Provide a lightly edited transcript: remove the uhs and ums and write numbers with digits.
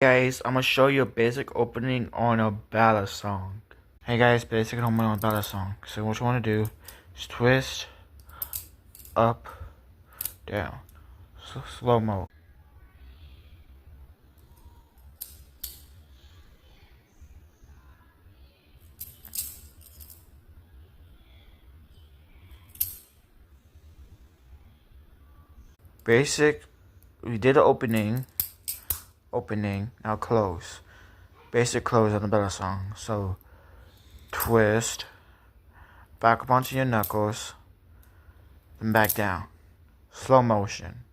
Guys, I'm gonna show you a basic opening on a ballad song. Hey guys, basic opening on a ballad song. So what you wanna do is twist, up, down, slow mo. Basic, we did an opening, now close. Basic close on the ballad song. So twist, back up onto your knuckles, then back down. Slow motion.